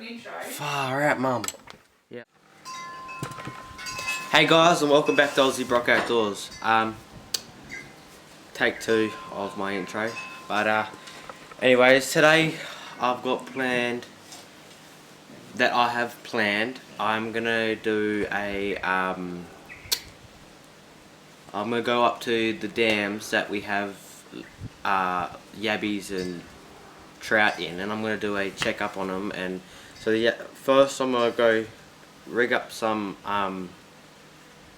intro. Far out, mum. Yeah. Hey guys, and welcome back to BROCKo Outdoors. Take 2 of my intro. But anyways, today I've got planned I'm gonna do a I'm gonna go up to the dams that we have yabbies and trout in, and I'm gonna do a checkup on them. And so first I'm gonna go rig up some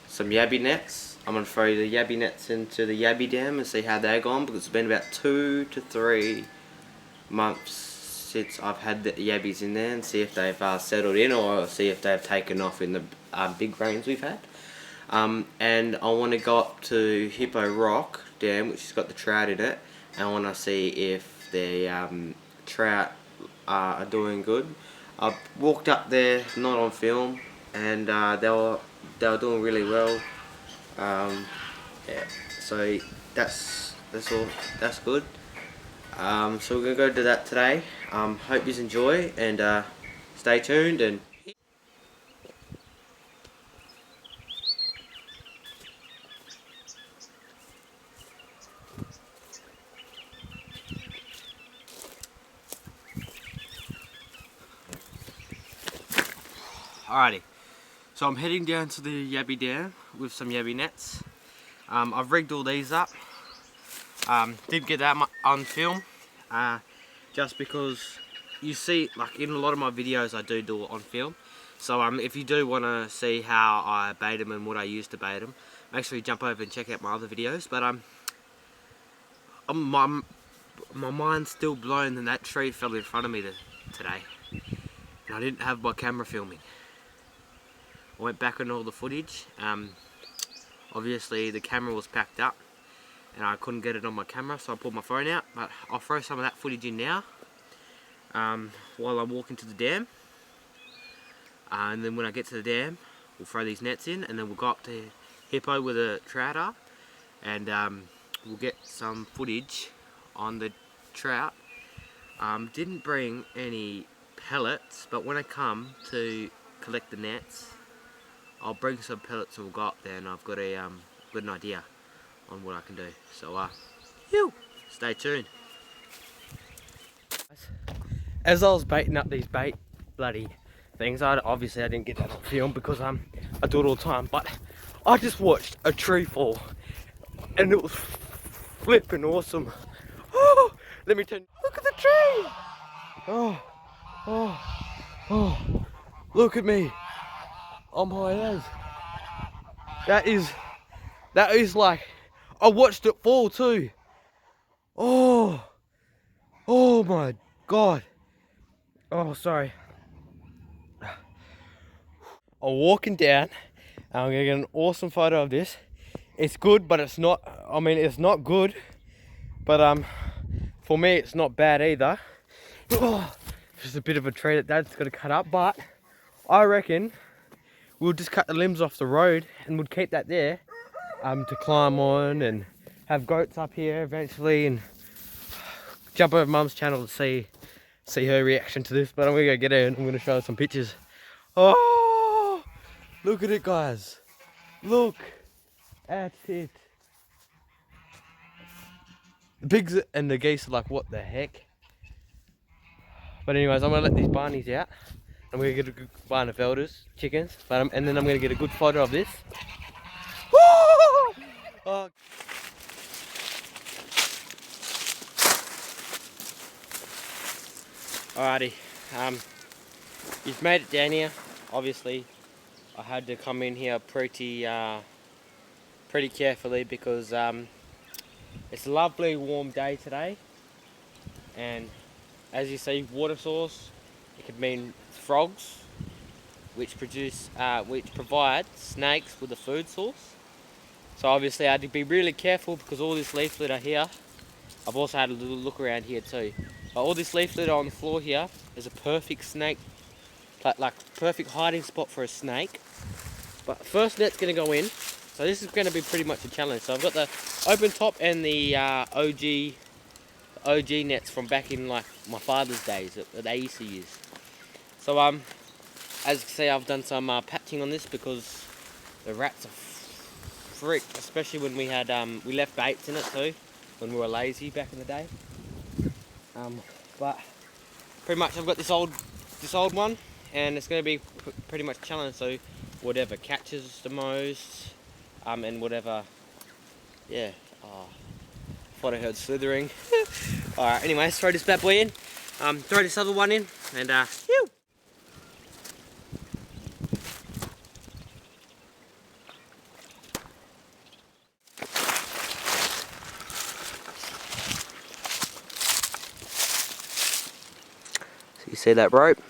yabby nets. I'm gonna throw the yabby nets into the yabby dam and see how they're gone, because it's been about 2 to 3 months since I've had the yabbies in there, and see if they've settled in, or see if they've taken off in the big rains we've had. And I want to go up to Hippo Rock Dam, which has got the trout in it, and I want to see if the trout are doing good. I walked up there, not on film, and they were doing really well. Yeah, so that's good. So we're gonna go do that today. Hope you enjoy, and stay tuned. And alrighty, so I'm heading down to the yabby dam with some yabby nets. I've rigged all these up. Didn't get that much on film, just because you see, like in a lot of my videos I do it on film. So if you do want to see how I bait them and what I use to bait them, make sure you jump over and check out my other videos. But my mind's still blown that that tree fell in front of me today, and I didn't have my camera filming. I went back on all the footage. Obviously the camera was packed up and I couldn't get it on my camera, so I pulled my phone out. But I'll throw some of that footage in now, while I'm walking to the dam. And then when I get to the dam, we'll throw these nets in, and then we'll go up to Hippo with a trout are, and we'll get some footage on the trout. Didn't bring any pellets, but when I come to collect the nets, I'll bring some pellets and we'll go up there, and I've got an idea on what I can do. So stay tuned. As I was baiting up these bloody things, obviously I didn't get that on film because I do it all the time, but I just watched a tree fall and it was flipping awesome. Oh, let me turn. Look at the tree. Oh, look at me. I'm high as. That is like, I watched it fall too. Oh my God. Oh, sorry. I'm walking down, and I'm gonna get an awesome photo of this. It's good, but it's not. I mean, it's not good, but for me, it's not bad either. Oh, just a bit of a tree that Dad's got to cut up, but I reckon we'll just cut the limbs off the road and we'll keep that there, to climb on and have goats up here eventually, and jump over Mum's channel to see her reaction to this. But I'm gonna go get her and I'm gonna show her some pictures. Oh, look at it, guys. Look at it. The pigs and the geese are like, what the heck? But anyways, I'm gonna let these barnies out. I'm gonna get a good Barnevelders, chickens, and then I'm gonna get a good photo of this. Oh. Alrighty, you've made it down here. Obviously, I had to come in here pretty carefully because it's a lovely warm day today, and as you see, water source, it could mean frogs, which provide snakes with a food source. So obviously I had to be really careful because all this leaf litter here, I've also had a little look around here too. But all this leaf litter on the floor here is a perfect snake, like perfect hiding spot for a snake. But first net's gonna go in, so this is gonna be pretty much a challenge. So I've got the open top and the OG nets from back in like my father's days that they used to use. So as you can see, I've done some patching on this because the rats are freaked, especially when we had we left baits in it too when we were lazy back in the day. But pretty much I've got this old one, and it's going to be pretty much challenge. So whatever catches the most, and whatever, yeah. Oh, thought I heard slithering. All right. Anyway, let's throw this bad boy in. Throw this other one in, and phew. You see that rope?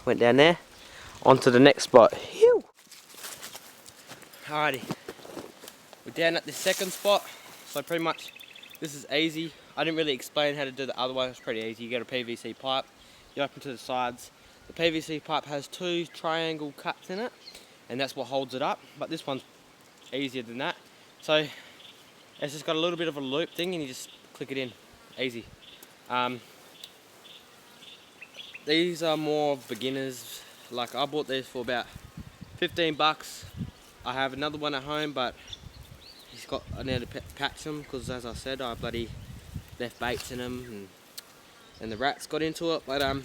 Went down there, onto the next spot. Phew. Alrighty, we're down at the second spot, so pretty much this is easy. I didn't really explain how to do the other one. It's pretty easy. You get a PVC pipe, you open to the sides. The PVC pipe has 2 triangle cuts in it, and that's what holds it up, but this one's easier than that. So it's just got a little bit of a loop thing, and you just click it in, easy. These are more beginners. Like, I bought these for about 15 bucks. I have another one at home, but I need to patch them because, as I said, I bloody left baits in them, and the rats got into it. But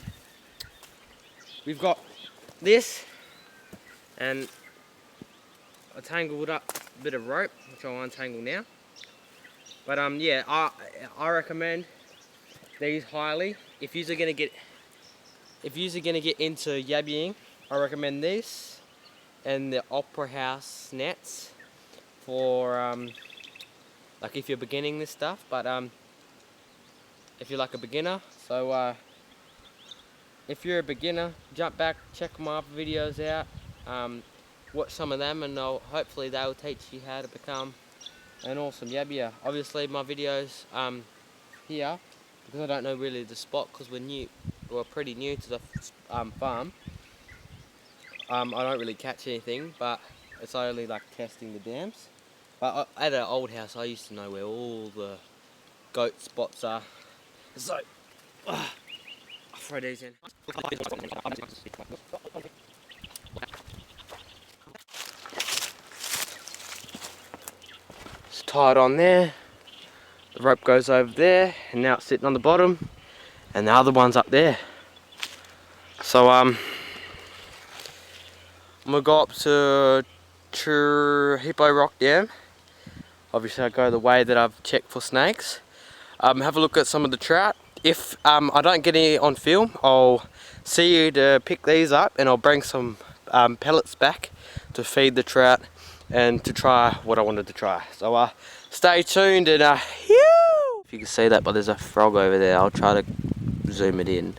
we've got this, and I tangled up a bit of rope, which I'll untangle now. But yeah, I recommend these highly. If you're gonna get into yabbying, I recommend this and the Opera House nets for like if you're beginning this stuff. But if you're like a beginner, so if you're a beginner, jump back, check my other videos out, watch some of them, and hopefully they will teach you how to become an awesome yabbier. Obviously my videos here, because I don't know really the spot, because we're pretty new to the farm. I don't really catch anything, but it's only like testing the dams. But at our old house, I used to know where all the goat spots are. So I'll throw these in. It's tied on there. The rope goes over there, and now it's sitting on the bottom, and the other one's up there. So I'm gonna go up to Hippo Rock Dam. Obviously I go the way that I've checked for snakes. Have a look at some of the trout. If I don't get any on film, I'll see you to pick these up, and I'll bring some pellets back to feed the trout and to try what I wanted to try. So stay tuned, and if you can see that, but there's a frog over there. I'll try to zoom it in.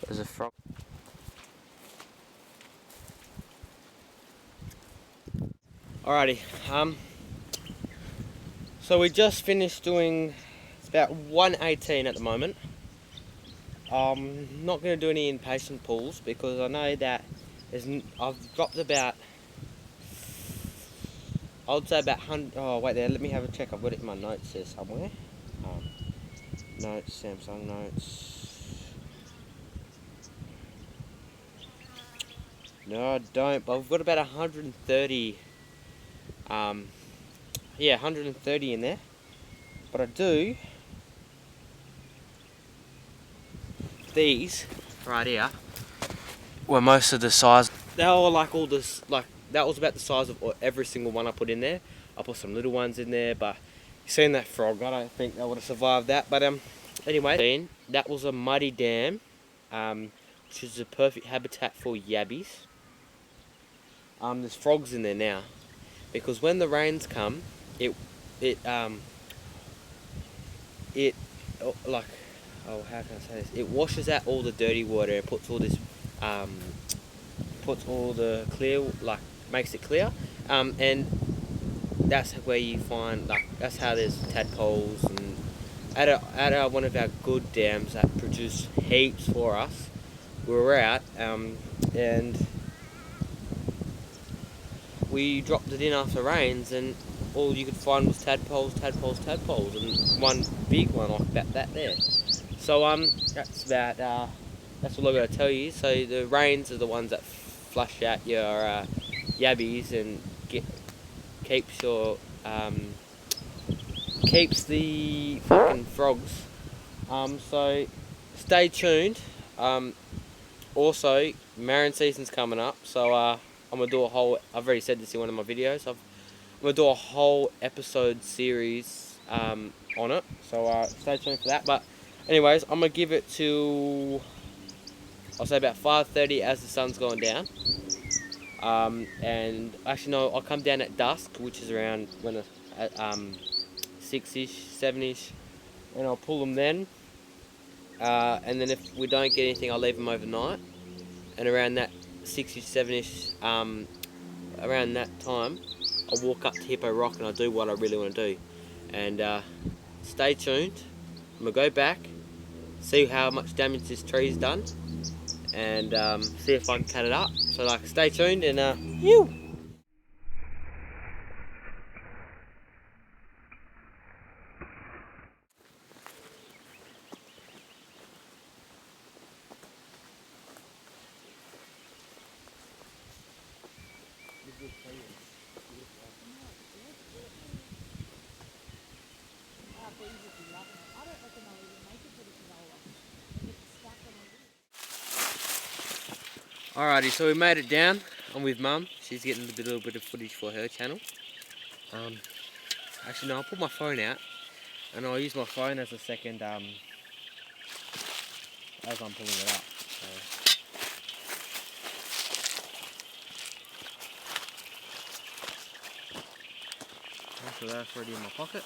There's a frog. Alrighty, so we just finished doing, it's about 1:18 at the moment. I'm not going to do any inpatient pulls because I know that I've dropped about, I would say about 100, oh wait there, let me have a check, I've got it in my notes here somewhere. Notes, Samsung notes. No I don't, but I've got about 130, yeah, 130 in there. But I do these right here were most of the size. They were like all this, like that was about the size of every single one I put in there. I put some little ones in there, but you seen that frog, I don't think they would have survived that. But anyway, that was a muddy dam, which is a perfect habitat for yabbies. There's frogs in there now, because when the rains come, it like, oh, how can I say this? It washes out all the dirty water and puts all this, puts all the clear, like makes it clear, and that's where you find, like, that's how there's tadpoles. And at one of our good dams that produce heaps for us, we were out, and we dropped it in after rains, and all you could find was tadpoles, and one big one like that there. So that's about that's all I got to tell you. So the rains are the ones that flush out your yabbies and keeps your keeps the fucking frogs. So stay tuned. Also, Marin season's coming up, so I'm gonna do a whole. I've already said this in one of my videos. I'm gonna do a whole episode series on it. So stay tuned for that. But anyways, I'm gonna give it to, I'll say about 5:30 as the sun's going down. And actually no, I'll come down at dusk, which is around when at 6ish, 7ish, and I'll pull them then. And then if we don't get anything, I'll leave them overnight. And around that 6ish, 7ish, around that time, I'll walk up to Hippo Rock and I'll do what I really want to do. And stay tuned. I'm gonna go back, see how much damage this tree's done, and see if I can cut it up. So like, stay tuned and you. Alrighty, so we made it down. I'm with Mum. She's getting a little bit of footage for her channel. Actually, no, I'll put my phone out, and I'll use my phone as a second, as I'm pulling it up. So that's already in my pocket.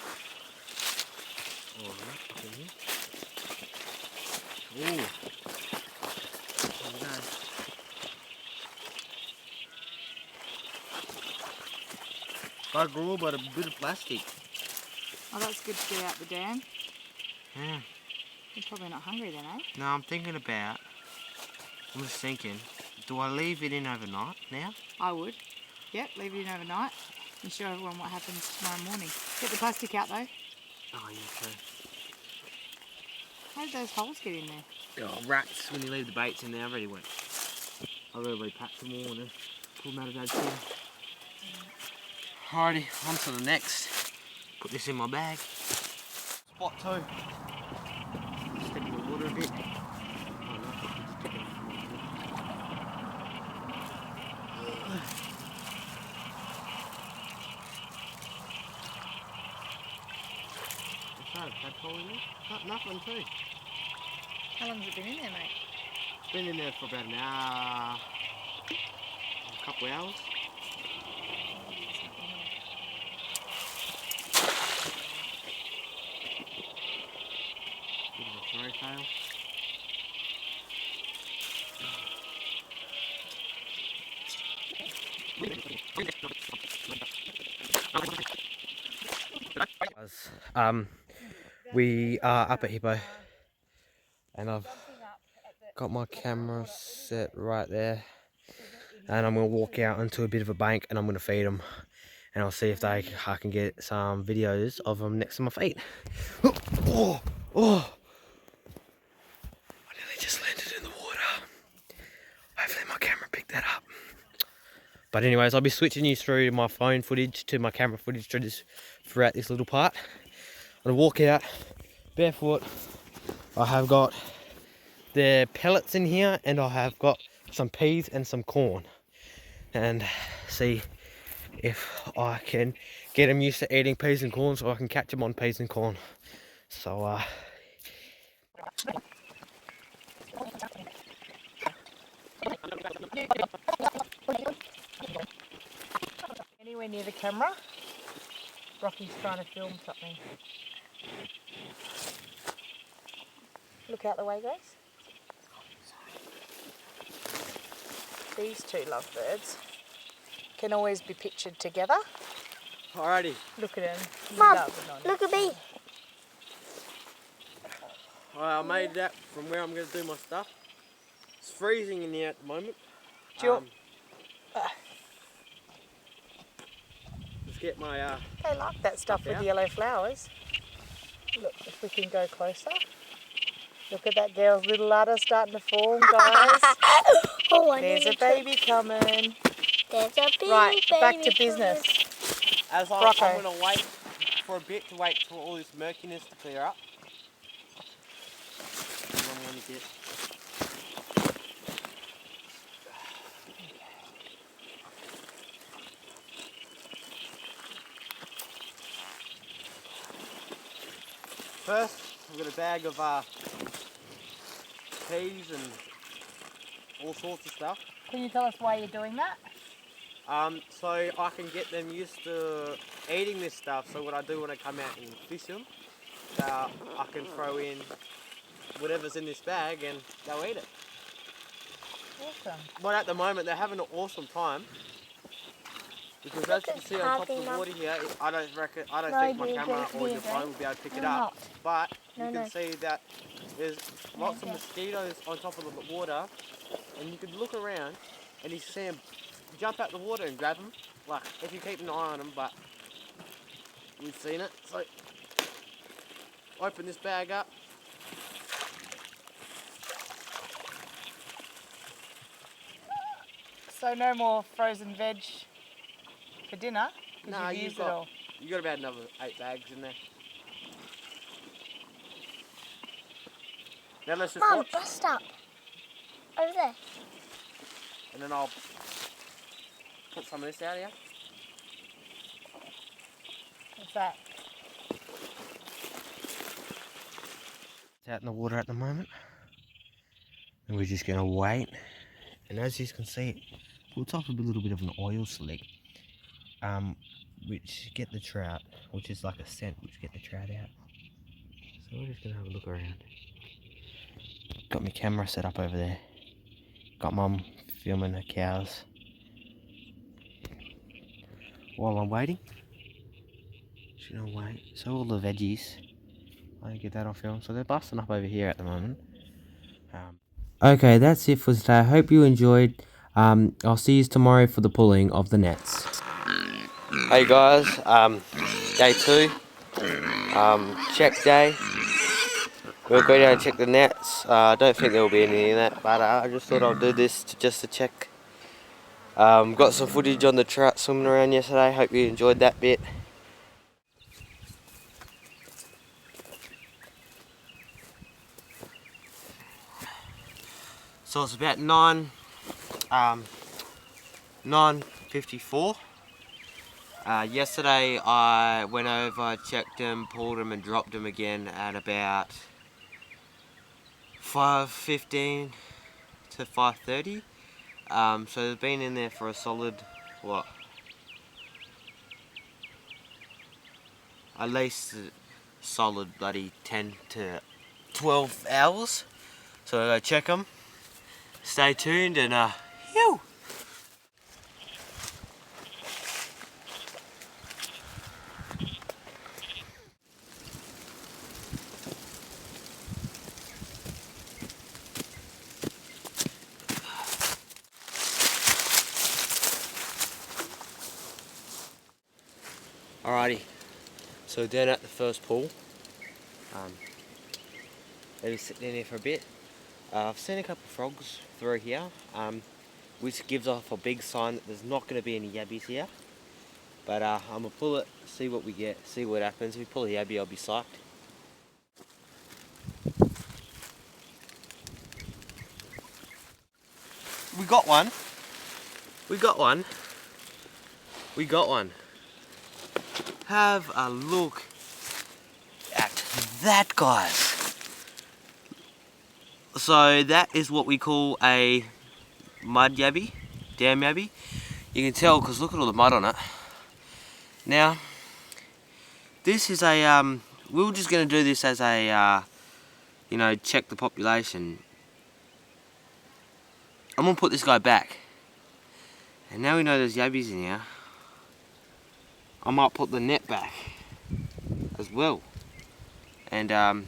Alright, up in here. Ooh. There we go. Got a gruel, but a bit of plastic. Oh, that's good to get out the dam. Yeah. You're probably not hungry then, eh? No, I'm just thinking, do I leave it in overnight now? I would. Yep, leave it in overnight and show everyone what happens tomorrow morning. Get the plastic out though. Oh, yeah, true. How did those holes get in there? Oh, rats, when you leave the baits in there, I already went. I already packed them all and then pulled them out of Dad's tin. Alrighty, on to the next. Put this in my bag. Spot 2. Stick in the water a bit. Nothing too. How long has it been in there, mate? It's been in there for about an hour, a couple of hours. Bit of a throw fail. We are up at Hippo, and I've got my camera set right there, and I'm going to walk out onto a bit of a bank and I'm going to feed them, and I'll see if I can get some videos of them next to my feet. Oh, I nearly just landed in the water. Hopefully my camera picked that up. But anyways, I'll be switching you through my phone footage to my camera footage throughout this little part. I'm going to walk out barefoot. I have got the pellets in here, and I have got some peas and some corn, and see if I can get them used to eating peas and corn so I can catch them on peas and corn. So Anywhere near the camera? Rocky's trying to film something. Look out the way, guys. These two lovebirds can always be pictured together. alrighty. Look at them. Mum, look at me. I made it out from where I'm going to do my stuff. It's freezing in here at the moment. Do you Let's get my They like that stuff with out. yellow flowers. Look, if we can go closer. Look at that girl's little udder starting to form, guys. Oh, There's a baby coming. There's a baby. Right, back to business. As BROCKo. I'm going to wait for a bit to wait for all this murkiness to clear up. And I'm going to get... First, I've got a bag of peas and all sorts of stuff. Can you tell us why you're doing that? So I can get them used to eating this stuff. So what I do when I come out and fish them, I can throw in whatever's in this bag and they'll eat it. Awesome. But at the moment they're having an awesome time. Because as you can see on top of the water here, I don't think my camera or your phone will be able to pick it up. But you can see that there's lots of mosquitoes on top of the water, and you can look around and you see them jump out the water and grab them. Like if you keep an eye on them, but we've seen it. So open this bag up. So no more frozen veg for dinner? No, you got about another 8 bags in there. Now let's just Mum, watch, bust up. Over there. and then I'll put some of this out here. What's that? It's out in the water at the moment, and we're just going to wait. And as you can see, it puts off a little bit of an oil slick, which get the trout, which is like a scent which get the trout out. So we're just going to have a look around. Got my camera set up over there. Got Mum filming the cows. While I'm waiting, just going to wait. So all the veggies, I can get that on film. So they're busting up over here at the moment. Okay, that's it for today. I hope you enjoyed. I'll see you tomorrow for the pulling of the nets. Hey guys, day 2, check day. We'll go down and check the nets. I don't think there will be any in that, but I just thought I'll do this just to check. Got some footage on the trout swimming around yesterday. Hope you enjoyed that bit. So it's about 9:54. Yesterday I went over, checked them, pulled them and dropped them again at about 5:15 to 5:30. So they've been in there for a solid, what? At least a solid bloody 10 to 12 hours. So I'll go check them. Stay tuned and phew! Alrighty, so down at the first pool, they were sitting in here for a bit. I've seen a couple of frogs through here, which gives off a big sign that there's not going to be any yabbies here. But I'm going to pull it, see what we get, see what happens. If we pull a yabby, I'll be psyched. We got one. We got one. We got one. Have a look at that, guys. So that is what we call a mud yabby, dam yabby. You can tell because look at all the mud on it. Now, this is a, we were just going to do this as a, you know, check the population. I'm going to put this guy back. And now we know there's yabbies in here. I might put the net back as well. And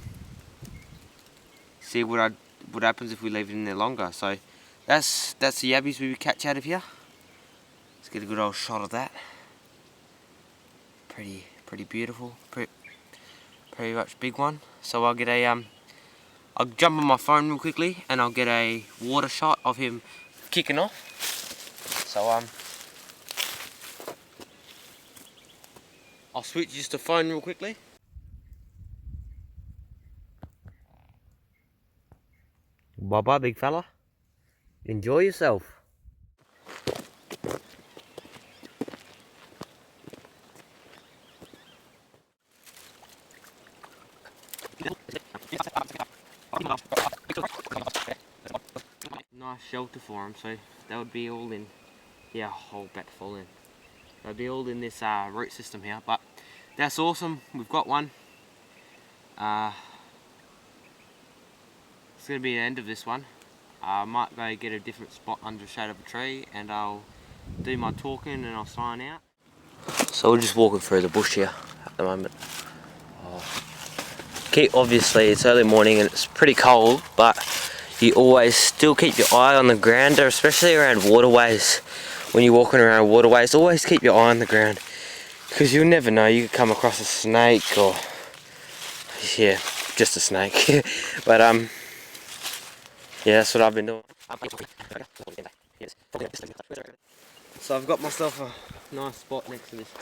see what happens if we leave it in there longer. So that's the yabbies we catch out of here. Let's get a good old shot of that. Pretty beautiful, pretty much big one. So I'll get a I'll jump on my phone real quickly and I'll get a water shot of him kicking off. So I'll switch just the phone real quickly. Bye bye, big fella. Enjoy yourself. Nice shelter for him, so that would be all in. Yeah, whole back full in. They'll be all in this root system here, but that's awesome. We've got one. It's going to be the end of this one. I might go get a different spot under the shade of a tree and I'll do my talking and I'll sign out. So we're just walking through the bush here at the moment. Obviously it's early morning and it's pretty cold, but you always still keep your eye on the ground, especially around waterways. When you're walking around waterways, always keep your eye on the ground, because you'll never know, you could come across a snake or, yeah, just a snake. But yeah, that's what I've been doing. So I've got myself a nice spot next to this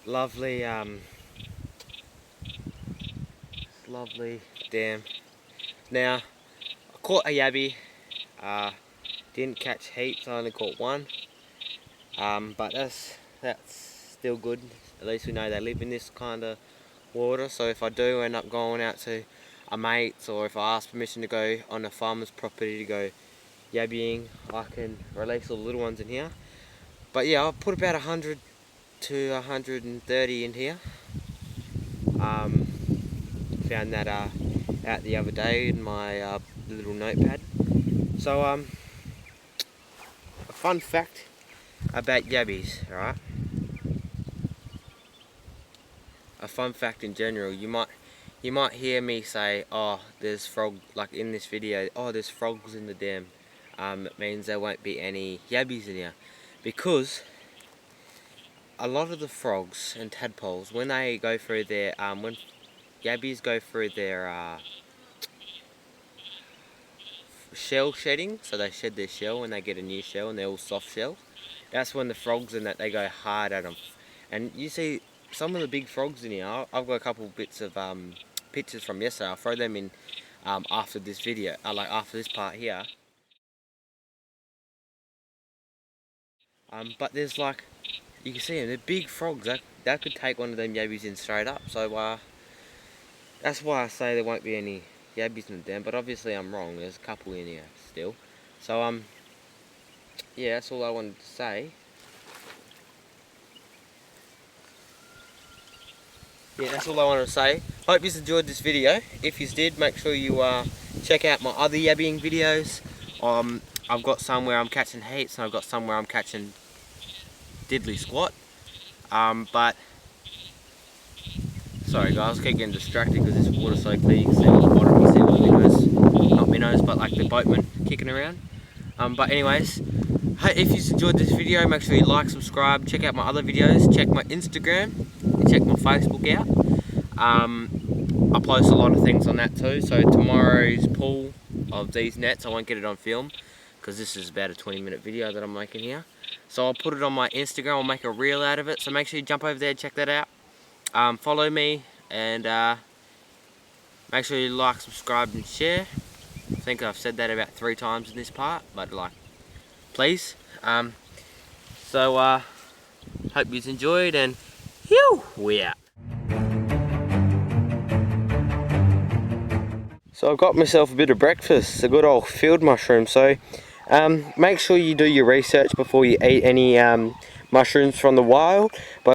lovely lovely dam. Now, I caught a yabby. Didn't catch heaps, I only caught one. But that's still good. At least we know they live in this kind of water. So if I do end up going out to a mate's, or if I ask permission to go on a farmer's property to go yabbying, I can release all the little ones in here. But yeah, I'll put about 100 to 130 in here. Found that out the other day in my little notepad. So a fun fact about yabbies, alright? A fun fact in general, you might hear me say, oh, there's frog, like in this video, oh, there's frogs in the dam. It means there won't be any yabbies in here, because a lot of the frogs and tadpoles, when they go through their when yabbies go through their shell shedding, so they shed their shell when they get a new shell and they're all soft shells, that's when the frogs and that, they go hard at them. And you see some of the big frogs in here. I've got a couple bits of pictures from yesterday. I'll throw them in after this video, like after this part here. But there's, like, you can see them, they're big frogs. That could take one of them yabbies in straight up. So that's why I say there won't be any yabbies in the dam, but obviously I'm wrong. There's a couple in here still. So yeah, that's all I wanted to say. Yeah, that's all I wanted to say. Hope you enjoyed this video. If you did, make sure you check out my other yabbying videos. I've got some where I'm catching heaps, and I've got some where I'm catching diddly squat. But sorry guys, I keep getting distracted because this water's so clear. You can see on the bottom, you see all the minnows, not minnows, but like the boatmen kicking around. But anyways, if you enjoyed this video, make sure you like, subscribe, check out my other videos, check my Instagram, and check my Facebook out. I post a lot of things on that too, so tomorrow's pull of these nets, I won't get it on film, because this is about a 20-minute video that I'm making here. So I'll put it on my Instagram, I'll make a reel out of it, so make sure you jump over there, check that out. Follow me, and make sure you like, subscribe and share. I think I've said that about 3 times in this part, but like, please. So hope you enjoyed, and we out. So I've got myself a bit of breakfast, a good old field mushroom. So make sure you do your research before you eat any mushrooms from the wild. But